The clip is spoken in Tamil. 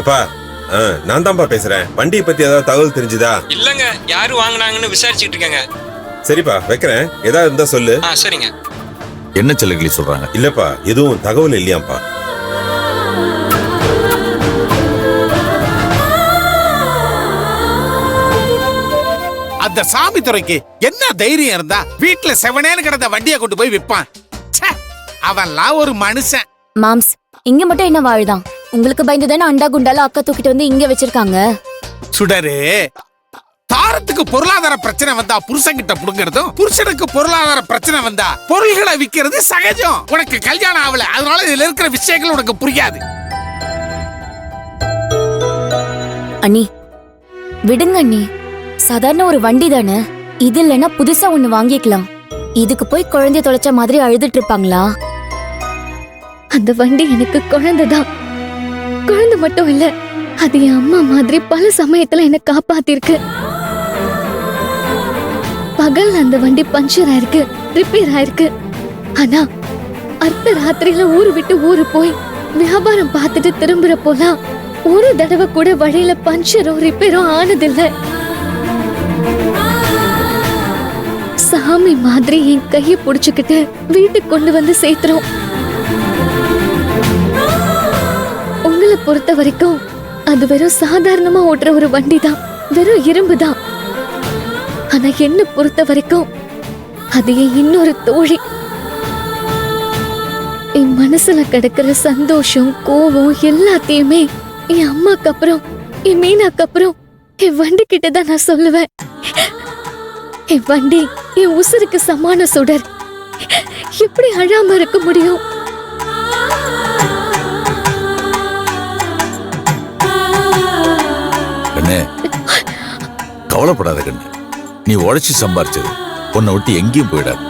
அப்பா நான் தான்ப்பா பேசுறேன். வண்டியை பத்தி ஏதாவது தகவல் தெரிஞ்சுதா? இல்லங்க, யாரு வாங்குனாங்கன்னு விசாரிச்சுட்டு இருக்காங்க. சரிப்பா வைக்கிறேன். ஏதாவது இருந்தா சொல்லு. சரிங்க. என்ன செல்லகிளி சொல்றாங்க? இல்லப்பா எதுவும் தகவல் இல்லையாப்பா. அந்த சாமி துறைக்கு என்ன தைரியம் இருந்தா வீட்டுல செவனேன்னு கிடந்த வண்டியை கொண்டு போய் விற்பான். அவன்லாம் ஒரு மனுஷன். மாம்ஸ், இங்க மட்டும் என்ன வாழ்தான்? உங்களுக்கு பயந்துதானே அண்டா குண்டால அக்கா தூக்கிட்டு வந்து இங்க வச்சிருக்காங்க. சுடரு, தாரத்துக்கு பொருளாதார பிரச்சனை வந்தா புருஷன்கிட்ட புடுங்கிறதும், புருஷனுக்கு பொருளாதார பிரச்சனை வந்தா பொருள்களை விக்கிறது சகஜம். உனக்கு கல்யாணம் ஆகல, அதனால இதுல இருக்கிற விஷயங்கள் உனக்கு புரியாது. அண்ணி விடுங்க அண்ணி, சாதாரண ஒரு வண்டி தானே, இது இல்லைன்னா புதுசா ஒண்ணு வாங்கிக்கலாம். இதுக்கு போய் குழந்தைய தொலைச்ச மாதிரி அழுதுட்டு இருப்பாங்களா? அந்த வண்டி எனக்கு குழந்தைதான். குழந்தை மட்டும் இல்ல, அது என் அம்மா மாதிரி பல சமயத்துல என்ன காப்பாத்திருக்கு. பகல் அந்த வண்டி பஞ்சர் ஆயிருக்கு, ரிப்பேர் ஆயிருக்கு. ஆனா அர்த்த ராத்திரியில ஊரு விட்டு ஊரு போய் வியாபாரம் பார்த்துட்டு திரும்புறப்போலாம் ஒரு தடவை கூட வழியில பஞ்சரோ ரிப்பேரோ ஆனதில்ல. சாமி மாதிரி என் கைய புடிச்சுக்கிட்டு வீட்டுக்கு கொண்டு வந்து சேர்த்துறோம். உங்களை பொறுத்த வரைக்கும் அது வெறும் சாதாரணமா ஓட்டுற ஒரு வண்டி தான், வெறும் இரும்பு தான். ஆனா என்ன பொறுத்த வரைக்கும் அது என் இன்னொரு தோழி. என் மனசுல கிடக்கிற சந்தோஷம், கோவம் எல்லாத்தையுமே என் அம்மாக்கு அப்புறம், என் மீனாக்கு அப்புறம் என் வண்டி கிட்டதான் நான் சொல்லுவேன். என் வண்டி என் உசுருக்கு சமான சுடர். எப்படி அழாம இருக்க முடியும்? கண்ணே, கவலைப்படாத கண்ணு. நீ உழைச்சி சம்பாரிச்சது உன்னை விட்டு எங்கேயும் போயிடாது.